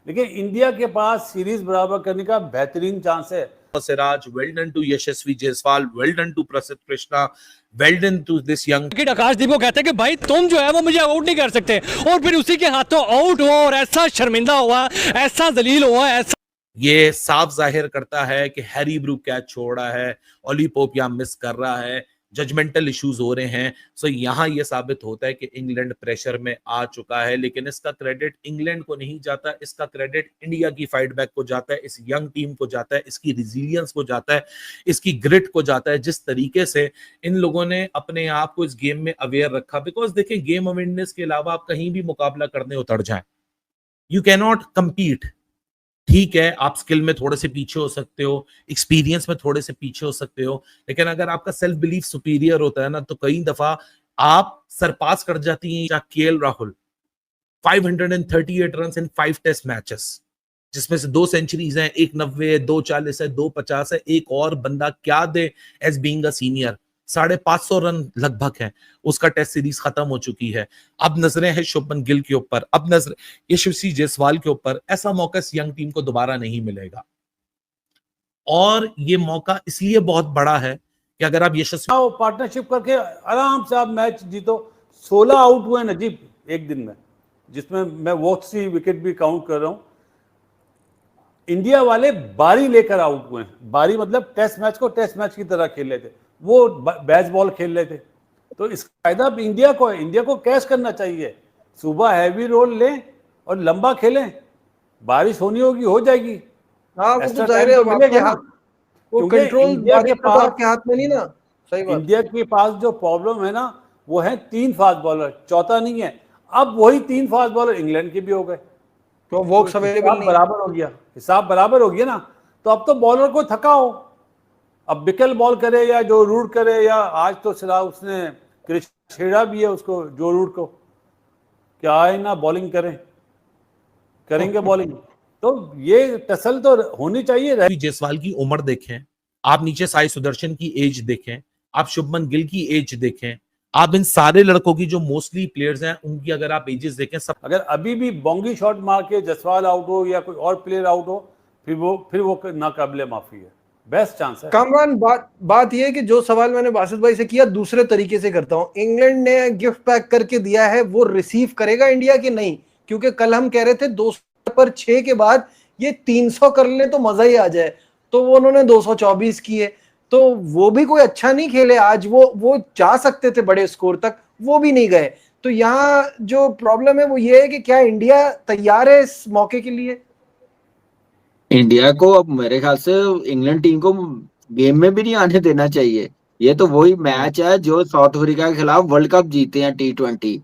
लेकिन इंडिया के पास सीरीज बराबर करने का बेहतरीन चांस है। Siraj, well done to Yashasvi Jaiswal, well done to Prasidh Krishna, well done to this young. Akashdeep को कहते हैं कि भाई तुम जो है वो मुझे आउट नहीं कर सकते, और फिर उसी के हाथों आउट हुआ और ऐसा शर्मिंदा हुआ, ऐसा जलील हुआ, ऐसा। ये साफ जाहिर करता है कि हैरी ब्रूक कैच छोड़ रहा है, ओली पोप यहां मिस कर रहा है, जजमेंटल इश्यूज हो रहे हैं। सो यहां ये साबित होता है कि इंग्लैंड प्रेशर में आ चुका है, लेकिन इसका क्रेडिट इंग्लैंड को नहीं जाता, इसका क्रेडिट इंडिया की फाइट बैक को जाता है, इस यंग टीम को जाता है, इसकी रिजिलियंस को जाता है, इसकी ग्रिट को जाता है, जिस तरीके से इन लोगों ने अपने आप को इस गेम में अवेयर रखा। बिकॉज देखिए, गेम अवेयरनेस के अलावा आप कहीं भी मुकाबला करने उतर जाएं, यू कैन नॉट कम्पीट। ठीक है, आप स्किल में थोड़े से पीछे हो सकते हो, एक्सपीरियंस में थोड़े से पीछे हो सकते हो, लेकिन अगर आपका सेल्फ बिलीफ सुपीरियर होता है ना, तो कई दफा आप सरपास कर जाती हैं। KL Rahul 538 run in 5 test matches, जिसमें से 2 सेंचुरीज हैं, 1 90 है, 2 40 है, 2 50 है। एक और बंदा क्या दे as being a senior, 550 run लगभग है, उसका टेस्ट सीरीज खत्म हो चुकी है। अब नजरें हैं शुभमन गिल के ऊपर, अब नजर यशस्वी जायसवाल के ऊपर। ऐसा मौका इस यंग टीम को दोबारा नहीं मिलेगा, और ये मौका इसलिए बहुत बड़ा है कि अगर आप यशस्वी पार्टनरशिप करके आराम से आप मैच जीतो। 16 आउट हुए नजीब एक दिन में, जिसमें मैं वॉच सी विकेट भी काउंट कर रहा हूं। इंडिया वाले बारी लेकर आउट हुए। बारी मतलब टेस्ट मैच को टेस्ट मैच की तरह खेल रहे थे, वो बैच बॉल खेल रहे थे। तो इसका फायदा इंडिया को है, इंडिया को कैश करना चाहिए। सुबह हैवी रोल लें और लंबा खेलें, बारिश होनी होगी हो जाएगी। हाँ, वो तो जाहिर है, तो मिलेगा ना, वो कंट्रोल इंडिया के पास आपके हाथ में नहीं ना। सही बात। इंडिया के पास जो प्रॉब्लम है ना, वो है 3 फास्ट बॉलर, चौथा नहीं है। अब वही 3 फास्ट बॉलर इंग्लैंड के भी हो गए, तो वॉक्स अवेलेबल नहीं, बराबर हो गया, हिसाब बराबर हो गया ना। तो अब तो बॉलर को थकाओ, अब बिकल बॉल करे या जो रूट करे, या आज तो सिरा उसने छेड़ा भी है उसको, जो रूट को, क्या आए ना बॉलिंग करेंगे बॉलिंग। तो ये टसल तो होनी चाहिए। जायसवाल की उम्र देखें, आप नीचे साई सुदर्शन की एज देखें, आप शुभमन गिल की एज देखें, आप इन सारे लड़कों की जो मोस्टली प्लेयर्स हैं उनकी अगर आप एजेस देखें, सब अगर अभी भी बोंगी शॉट मार के जायसवाल आउट हो या कोई और प्लेयर आउट हो, फिर वो नाकाबिले माफी है। बेस्ट चांस है। कामरान, बात यह है कि जो सवाल मैंने बासित भाई से किया दूसरे तरीके से करता हूं। इंग्लैंड ने गिफ्ट पैक करके दिया है, वो रिसीव करेगा इंडिया की नहीं? क्योंकि कल हम कह रहे थे 200 पर 6 के बाद ये 300 कर ले तो मजा ही आ जाए, तो वो उन्होंने 224 किए, तो वो भी कोई अच्छा नहीं खेले आज। वो जा सकते थे बड़े स्कोर तक, वो भी नहीं गए। तो यहाँ जो प्रॉब्लम है वो ये है कि क्या इंडिया तैयार है इस मौके के लिए? इंडिया को अब मेरे ख्याल से इंग्लैंड टीम को गेम में भी नहीं आने देना चाहिए। ये तो वही मैच है जो साउथ अफ्रीका के खिलाफ वर्ल्ड कप जीते हैं T20,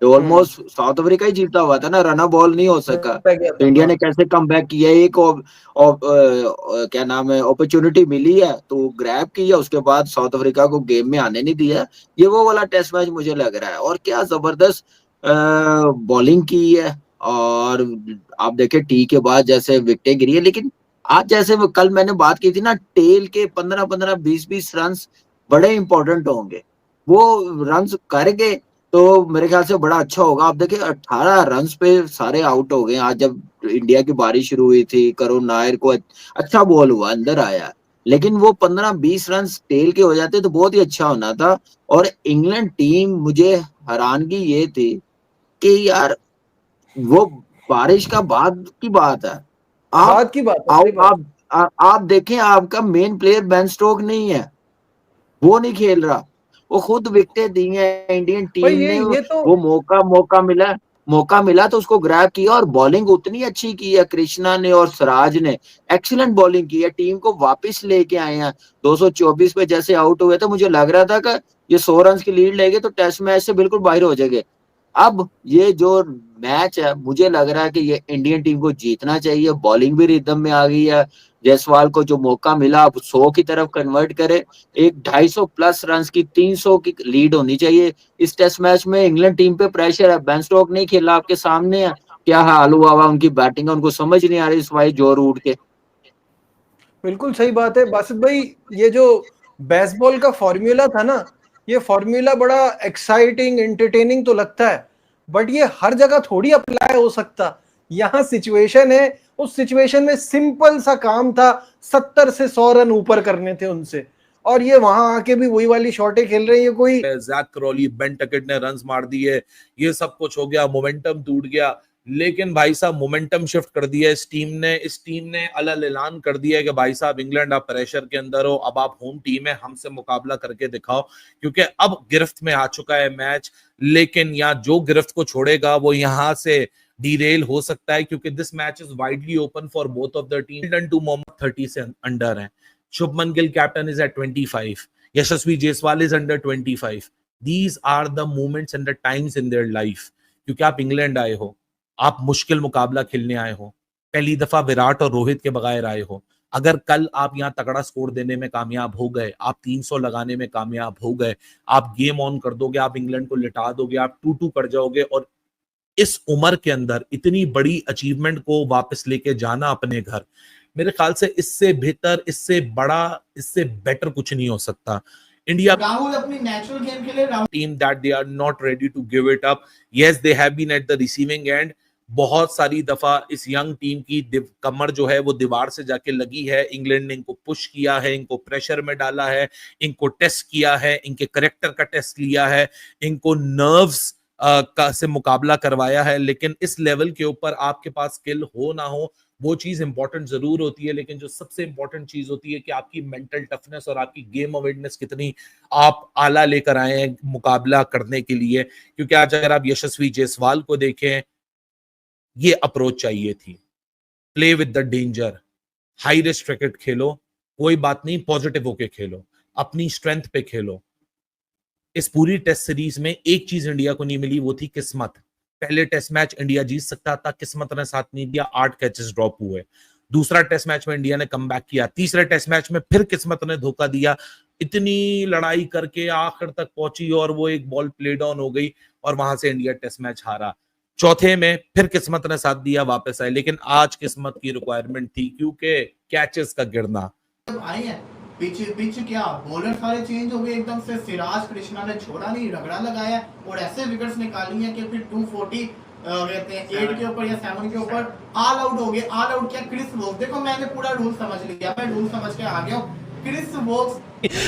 ऑलमोस्ट साउथ अफ्रीका ही जीता हुआ था ना, रन बॉल नहीं हो सका। तो इंडिया ने कैसे कम बैक किया, एक क्या नाम है, अपॉर्चुनिटी मिली है तो ग्रैब किया, उसके बाद साउथ अफ्रीका को गेम में आने नहीं दिया। ये वो वाला टेस्ट मैच मुझे लग रहा है। और क्या जबरदस्त बॉलिंग की है, और आप देखे टी के बाद जैसे विकेटें गिरी है, लेकिन आज जैसे कल मैंने बात की थी ना, टेल के 15-15 20-20 रन बड़े इंपॉर्टेंट होंगे। वो रन कर गए तो मेरे ख्याल से बड़ा अच्छा होगा। आप देखिए 18 रन पे सारे आउट हो गए। आज जब इंडिया की बारिश शुरू हुई थी, करुण नायर को अच्छा बॉल हुआ, अंदर आया, लेकिन वो 15-20 रन टेल के हो जाते तो बहुत ही अच्छा होना था। और इंग्लैंड टीम, मुझे हैरानगी ये थी कि यार वो बारिश का बाद की बात है, बाद की बात है। आप देखें, आपका मेन प्लेयर बेन स्टोक नहीं है, वो नहीं खेल रहा, वो खुद विकेटें दी हैं इंडियन टीम ने। वो मौका मिला तो उसको ग्रैब किया, और बॉलिंग उतनी अच्छी की है कृष्णा ने और सिराज ने, एक्सीलेंट बॉलिंग की है, टीम को वापस लेके आए हैं। 224 पे जैसे आउट हुए थे, मुझे लग रहा था कि ये 100 रन की लीड लेंगे तो टेस्ट मैच से बिल्कुल बाहर हो जाएंगे। अब ये जो मैच है, मुझे लग रहा है कि ये इंडियन टीम को जीतना चाहिए। बॉलिंग भी रिदम में आ गई है, जायसवाल को जो मौका मिला अब 100 की तरफ कन्वर्ट करे, एक 250 प्लस रन की 300 की लीड होनी चाहिए इस टेस्ट मैच में। इंग्लैंड टीम पे प्रेशर है, बेन स्टोक नहीं खेला, आपके सामने है क्या हाल हुआ हुआ उनकी बैटिंग है, उनको समझ नहीं आ रही इस भाई जो रूट के। बिल्कुल सही बात है बासित भाई, ये जो बेसबॉल का फॉर्मूला था ना, ये फॉर्मूला बड़ा एक्साइटिंग एंटरटेनिंग तो लगता है, बट ये हर जगह थोड़ी अप्लाई हो सकता। यहाँ सिचुएशन है, उस सिचुएशन में सिंपल सा काम था, 70 से 100 रन ऊपर करने थे उनसे, और ये वहां आके भी वही वाली शॉटें खेल रहे हैं। ये कोई जैक क्रॉली, बेन टकेट ने रन्स मार दिए, ये सब कुछ हो गया, मोमेंटम टूट गया, लेकिन भाई साहब मोमेंटम शिफ्ट कर दिया इस टीम ने अलग ऐलान कर दिया है कि भाई साहब इंग्लैंड आप प्रेशर के अंदर हो, अब आप होम टीम है, हमसे मुकाबला करके दिखाओ, क्योंकि अब गिरफ्त में आ चुका है मैच। लेकिन यहाँ जो गिरफ्त को छोड़ेगा वो यहाँ से डीरेल हो सकता है, क्योंकि this match is widely open for both of the team. To Mohammed 30 से अंडर है, Shubman Gill captain is at 25, Yashasvi Jaiswal is under 25। These are the moments and the times in their life, क्योंकि आप इंग्लैंड आए हो, आप मुश्किल मुकाबला खेलने आए हो, पहली दफा विराट और रोहित के बगैर आए हो। अगर कल आप यहाँ तगड़ा स्कोर देने में कामयाब हो गए, आप 300 लगाने में कामयाब हो गए, आप गेम ऑन कर दोगे, आप इंग्लैंड को लिटा दोगे, आप 2-2 कर जाओगे, और इस उम्र के अंदर इतनी बड़ी अचीवमेंट को वापस लेके जाना अपने घर, मेरे ख्याल से इससे बेहतर, इससे बड़ा, इससे बेटर कुछ नहीं हो सकता। इंडिया राहुल अपनी नेचुरल गेम के लिए team that they are not ready to give it up. Yes, they have been at the receiving end. बहुत सारी दफा इस यंग टीम की कमर जो है वो दीवार से जाके लगी है। इंग्लैंड ने इनको पुश किया है, इनको प्रेशर में डाला है, इनको टेस्ट किया है, इनके करेक्टर का टेस्ट लिया है, इनको नर्व्स का से मुकाबला करवाया है। लेकिन इस लेवल के ऊपर आपके पास स्किल हो ना हो, वो चीज इंपॉर्टेंट जरूर होती है, लेकिन जो सबसे इंपॉर्टेंट चीज होती है कि आपकी मेंटल टफनेस और आपकी गेम अवेयरनेस कितनी आप आला लेकर आए हैं मुकाबला करने के लिए। क्योंकि आज अगर आप यशस्वी जायसवाल को देखें, ये अप्रोच चाहिए थी, play with the danger, high risk cricket खेलो, कोई बात नहीं, पॉजिटिव होके खेलो, अपनी स्ट्रेंथ पे खेलो। इस पूरी टेस्ट सीरीज में एक चीज इंडिया को नहीं मिली, वो थी किस्मत। पहले टेस्ट मैच इंडिया जीत सकता था, किस्मत ने साथ नहीं दिया, 8 कैचेस ड्रॉप हुए। दूसरा टेस्ट मैच में इंडिया ने कमबैक किया, तीसरे टेस्ट मैच में फिर किस्मत ने धोखा दिया, इतनी लड़ाई करके आखिर तक पहुंची और वो एक बॉल प्ले डाउन हो गई और वहां से इंडिया टेस्ट मैच हारा। चौथे में फिर किस्मत ने साथ दिया, वापस आए, लेकिन आज किस्मत की रिक्वायरमेंट थी क्योंकि कैचेस का गिरना। आई है पिच क्या बॉलर सारे चेंज हो गए एकदम से। सिराज कृष्णा ने छोड़ा नहीं, रगड़ा लगाया और ऐसे विकेट्स निकाली हैं कि फिर 240 कहते हैं 8 के ऊपर या 7 के ऊपर ऑल आउट हो गए। ऑल आउट क्या क्रिस वोक्स, देखो मैंने पूरा रूल समझ लिया, मैं रूल समझ के आ गया हूँ। क्रिस वोक्स,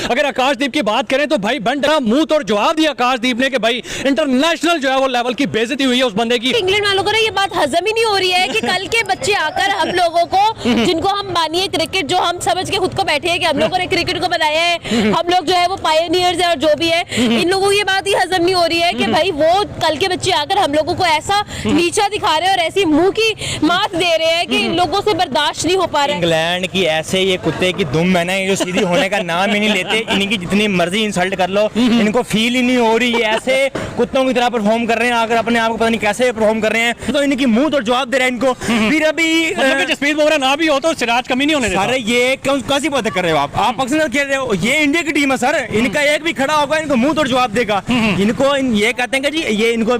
अगर आकाशदीप की बात करें तो भाई बंडा मुंह तोड़ जवाब दिया आकाशदीप ने कि भाई इंटरनेशनल जो है वो लेवल की बेइज्जती हुई है उस बंदे की। इंग्लैंड वालों को ना ये बात हजम ही नहीं हो रही है कि कल के बच्चे आकर हम लोगों को, जिनको हम मानिए क्रिकेट, जो हम समझ के खुद को बैठे हैं कि हम लोगों ने क्रिकेट को बनाया है, हम लोग जो है वो पायनियर्स है और जो भी है, इन लोगों को ये बात ही हजम नहीं हो रही है कि भाई वो कल के बच्चे आकर हम लोगों को ऐसा नीचा दिखा रहे हैं और ऐसी मुंह की मात दे रहे हैं कि इन लोगों से बर्दाश्त नहीं हो पा रहा है। इंग्लैंड की ऐसे ये कुत्ते की दुम है ना, ये जो सीधी होने का नाम ही नहीं लेते, इनकी जितनी मर्जी इंसल्ट कर लो, इनको फील ही नहीं हो रही, ये ऐसे कुत्तों की तरह परफॉर्म कर रहे हैं, अगर अपने आप को पता नहीं कैसे परफॉर्म कर रहे हैं, तो इनकी मुंह तो जवाब दे रहा है इनको। फिर अभी जसप्रीत बुमराह ना भी हो तो सिराज कमी नहीं होने देता। अरे ये कैसी बातें कर रहे हो आप पाकिस्तान खेल रहे हो, ये इंडिया की टीम है सर, इनका एक भी खड़ा होगा इनको मुंह तोड़ जवाब देगा। इनको ये कहते हैं कि जी ये इनको